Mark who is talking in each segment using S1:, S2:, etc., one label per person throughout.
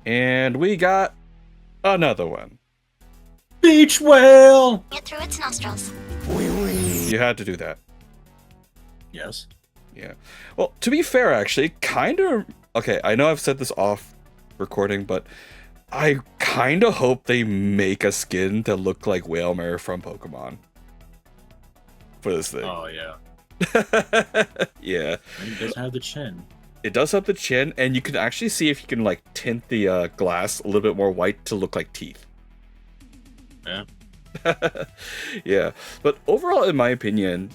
S1: And we got another one.
S2: Beach whale!
S3: Get through its nostrils.
S1: You had to do that.
S2: Yes.
S1: Yeah. Well, to be fair, actually, kind of... Okay, I know I've said this off recording, but I kind of hope they make a skin to look like Whalmere from Pokemon. For this thing.
S2: Oh, yeah.
S1: Yeah.
S2: And it does have the chin.
S1: It does have the chin, and you can actually see if you can, like, tint the glass a little bit more white to look like teeth.
S2: Yeah.
S1: Yeah. But overall, in my opinion,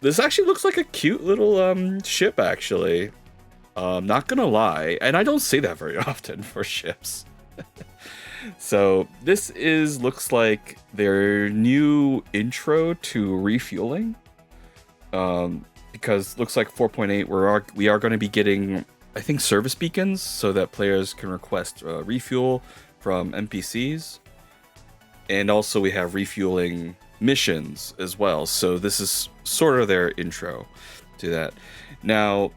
S1: this actually looks like a cute little ship, actually. Not gonna lie, and I don't say that very often for ships. So this looks like their new intro to refueling. Because looks like 4.8 we are going to be getting, I think, service beacons so that players can request refuel from NPCs, and also we have refueling missions as well. So this is sort of their intro to that. Now,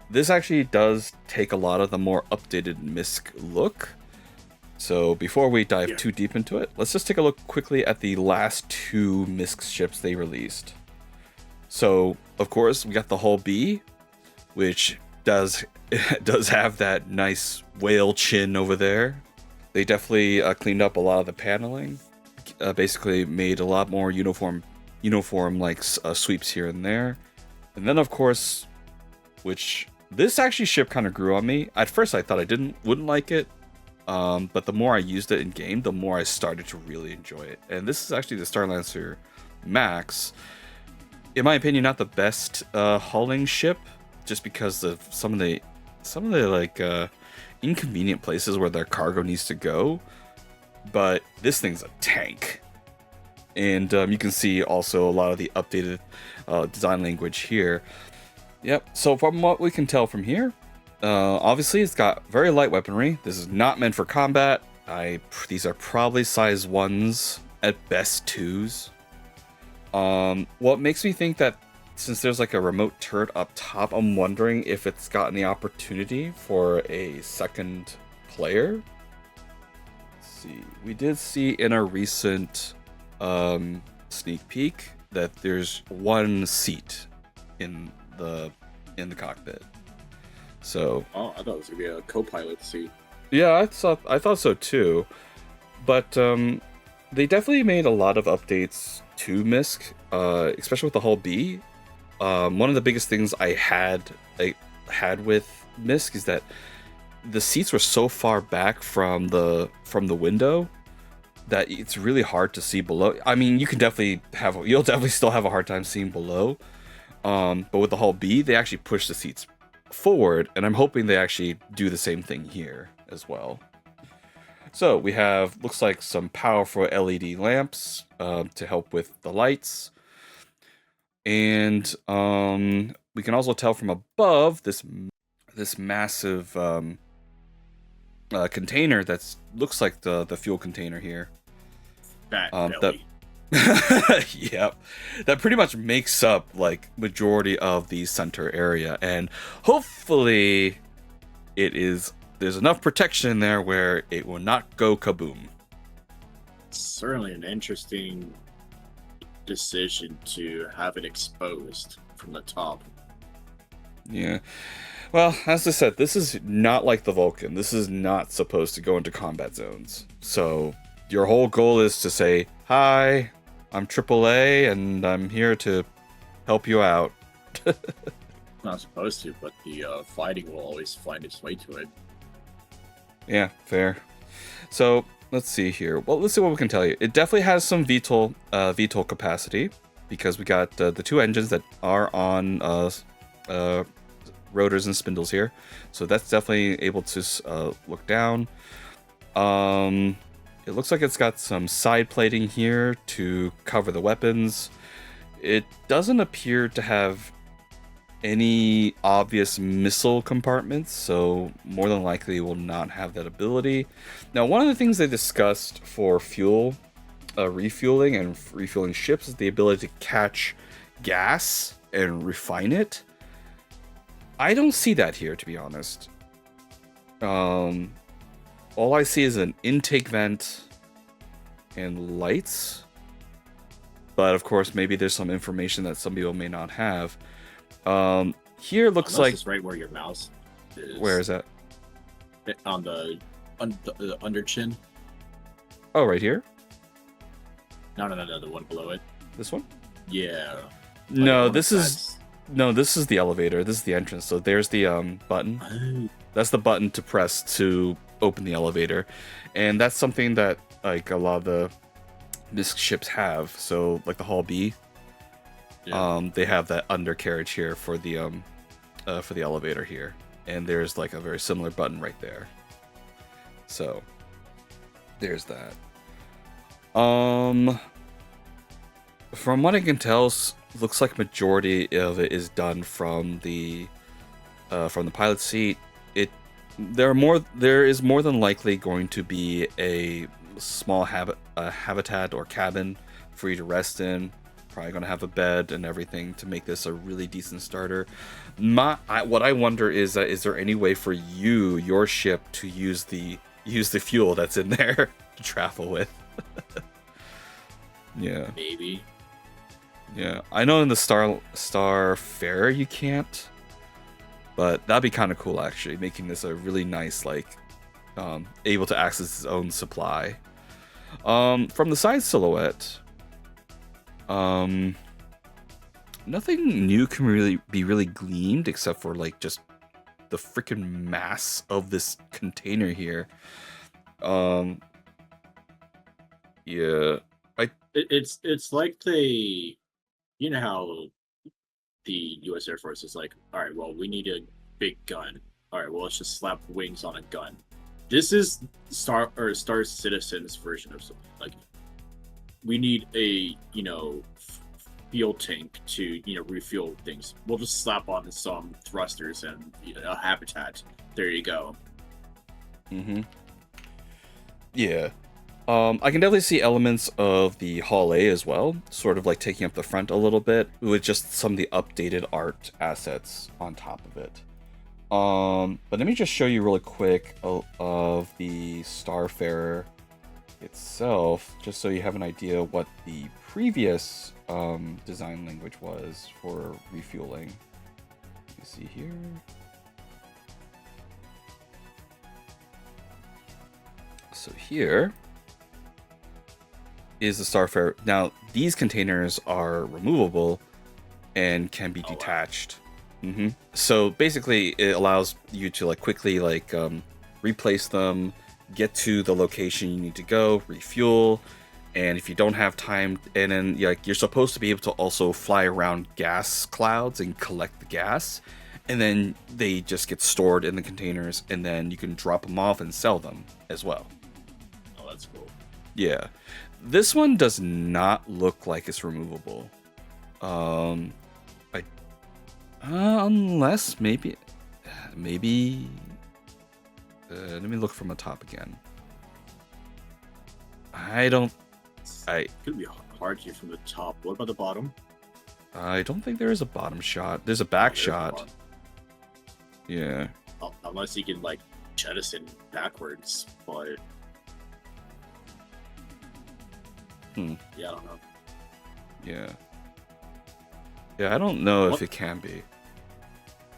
S1: this actually does take a lot of the more updated MISC look. So before we dive too deep into it, let's just take a look quickly at the last two MISC ships they released. So, of course, we got the Hull B, which does have that nice whale chin over there. They definitely cleaned up a lot of the paneling, basically made a lot more uniform like sweeps here and there. And then, of course, which this actually ship kind of grew on me. At first, I thought I wouldn't like it, but the more I used it in game, the more I started to really enjoy it. And this is actually the Starlancer Max. In my opinion, not the best hauling ship, just because of some of the like inconvenient places where their cargo needs to go. But this thing's a tank, and you can see also a lot of the updated design language here. Yep. So from what we can tell from here, obviously it's got very light weaponry. This is not meant for combat. These are probably size 1s at best 2s. What makes me think that since there's like a remote turret up top, I'm wondering if it's gotten the opportunity for a second player. Let's see. We did see in a recent sneak peek that there's one seat in the cockpit. So
S2: Oh, I thought it was gonna be a co-pilot seat.
S1: yeah, I thought so too. But they definitely made a lot of updates to MISC, especially with the Hull B. One of the biggest things I had with MISC is that the seats were so far back from the window that it's really hard to see below. I mean, you'll definitely still have a hard time seeing below. But with the Hull B, they actually push the seats forward, and I'm hoping they actually do the same thing here as well. So we have, looks like, some powerful LED lamps to help with the lights. And we can also tell from above this massive container that looks like the fuel container here. Yep, that pretty much makes up like majority of the center area, and hopefully there's enough protection in there where it will not go kaboom.
S2: Certainly an interesting decision to have it exposed from the top.
S1: Yeah. Well, as I said, this is not like the Vulcan. This is not supposed to go into combat zones. So your whole goal is to say, hi, I'm AAA, and I'm here to help you out.
S2: Not supposed to, but the fighting will always find its way to it.
S1: Yeah, fair. So let's see here. Well, let's see what we can tell you. It definitely has some VTOL capacity, because we got the two engines that are on rotors and spindles here. So that's definitely able to look down. It looks like it's got some side plating here to cover the weapons. It doesn't appear to have any obvious missile compartments, so more than likely will not have that ability. Now, one of the things they discussed for fuel refueling and refueling ships is the ability to catch gas and refine it. I don't see that here, to be honest. All I see is an intake vent and lights. But of course, maybe there's some information that some people may not have. Here looks
S2: Unless
S1: like
S2: it's right where your mouse is.
S1: where is that?
S2: On the under chin.
S1: Oh, right here.
S2: No, the one below it.
S1: This one?
S2: Yeah.
S1: No, this is the elevator. This is the entrance. So there's the button.
S2: Oh.
S1: That's the button to press to open the elevator, and that's something that like a lot of the MISC ships have. So like the Hull B, they have that undercarriage here for the elevator here, and there's like a very similar button right there. So there's that. From what I can tell, looks like majority of it is done from the pilot seat. There is more than likely going to be a small habitat or cabin for you to rest in. Probably going to have a bed and everything to make this a really decent starter. What I wonder is there any way for your ship to use the fuel that's in there to travel with? Yeah.
S2: Maybe.
S1: Yeah, I know in the Starfarer you can't, but that'd be kind of cool actually, making this a really nice able to access its own supply. From the side silhouette, nothing new can really be gleamed except for like just the freaking mass of this container here. Yeah,
S2: It's like you know how the U.S. Air Force is like, all right, well, we need a big gun. All right, well, let's just slap wings on a gun. This is Star Citizen's version of something. Like, we need a fuel tank to refuel things. We'll just slap on some thrusters and a habitat. There you go.
S1: Mm-hmm. Yeah. I can definitely see elements of the Hall A as well, sort of like taking up the front a little bit with just some of the updated art assets on top of it. But let me just show you really quick of the Starfarer itself, just so you have an idea what the previous design language was for refueling. Let me see here. So here is the Starfarer. Now, these containers are removable and can be detached. Wow. Mm-hmm. So basically, it allows you to like quickly replace them, get to the location you need to go, refuel, and if you don't have time, and then you're supposed to be able to also fly around gas clouds and collect the gas, and then they just get stored in the containers, and then you can drop them off and sell them as well.
S2: Oh, that's cool.
S1: Yeah. This one does not look like it's removable. Unless maybe. Let me look from the top again.
S2: It could be hard here from the top. What about the bottom?
S1: I don't think there is a bottom shot. There's a back shot. Yeah.
S2: Unless you can like jettison backwards, but. Yeah, I don't know.
S1: Yeah. Yeah, I don't know if it can be.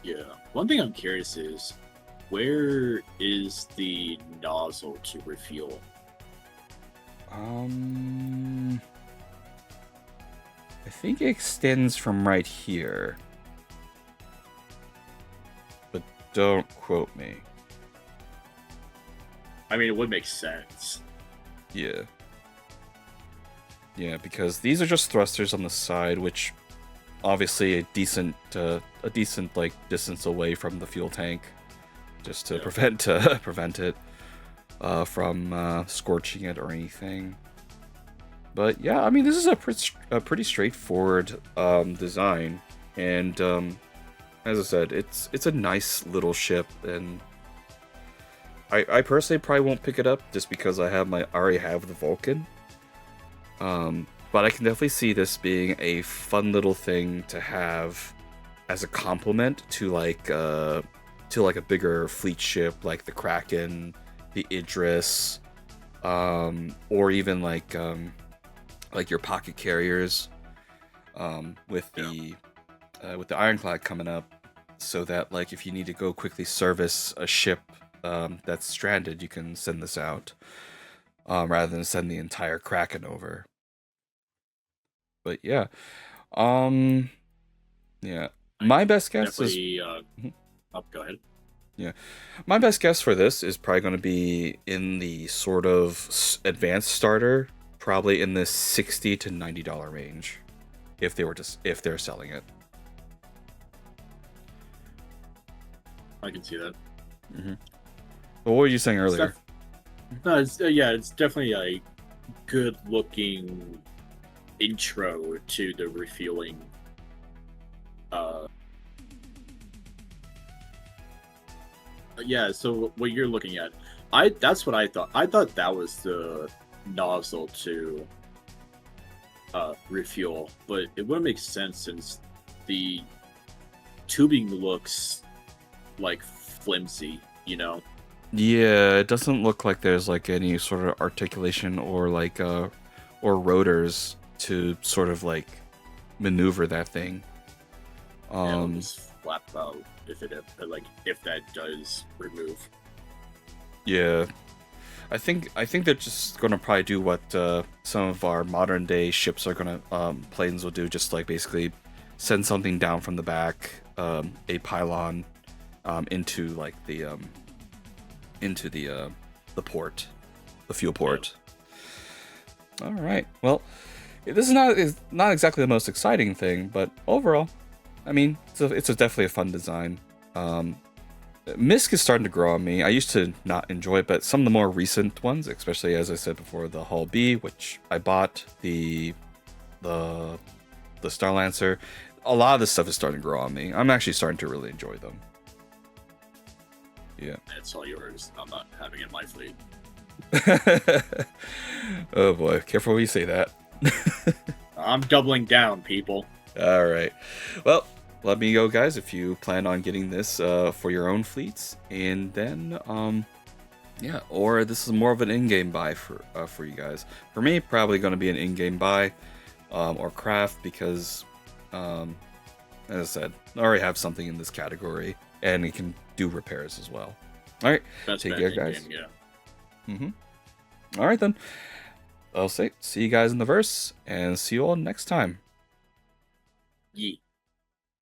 S2: Yeah. One thing I'm curious is, where is the nozzle to refuel?
S1: I think it extends from right here. But don't quote me.
S2: I mean, it would make sense.
S1: Yeah. Yeah, because these are just thrusters on the side, which obviously a decent like distance away from the fuel tank, just to prevent it from scorching it or anything. But yeah, I mean, this is a pretty straightforward design, and as I said, it's a nice little ship, and I personally probably won't pick it up just because I already have the Vulcan. But I can definitely see this being a fun little thing to have as a complement to like to like a bigger fleet ship like the Kraken, the Idris, or even like your pocket carriers, with the Ironclad coming up, so that like if you need to go quickly service a ship that's stranded, you can send this out, rather than send the entire Kraken over. But yeah, um, yeah,
S2: I
S1: my best guess is
S2: definitely. Oh, go ahead.
S1: yeah, my best guess for this is probably going to be in the sort of advanced starter, probably in the $60 to $90 range, if they're selling it.
S2: I can see that.
S1: Mm-hmm. But what were you saying earlier?
S2: No, it's yeah, it's definitely a good-looking intro to the refueling. Uh, yeah. So what you're looking at, that's what I thought. I thought that was the nozzle to refuel, but it wouldn't make sense since the tubing looks like flimsy. You know.
S1: Yeah, it doesn't look like there's like any sort of articulation or like or rotors to sort of like maneuver that thing.
S2: Yeah, it'll just flap out if that does remove.
S1: Yeah, I think they're just gonna probably do what some of our modern day ships are gonna planes will do, just like basically send something down from the back, a pylon, into like the port, the fuel port. Yeah. All right. Well, this is not exactly the most exciting thing, but overall, I mean, it's definitely a fun design. MISC is starting to grow on me. I used to not enjoy it, but some of the more recent ones, especially as I said before, the Hull B, which I bought, the Starlancer, a lot of this stuff is starting to grow on me. I'm actually starting to really enjoy them. Yeah.
S2: It's all yours. I'm not having it in my fleet.
S1: Oh boy, careful when you say that.
S2: I'm doubling down, people.
S1: All right. Well, let me go, guys. If you plan on getting this for your own fleets, and then yeah, or this is more of an in-game buy for you guys. For me, probably going to be an in-game buy, or craft, because as I said, I already have something in this category, and it can do repairs as well. All right,
S2: That's
S1: take care, guys.
S2: In-game, yeah.
S1: All right then. I'll say see you guys in the verse, and see you all next time.
S2: Yeet.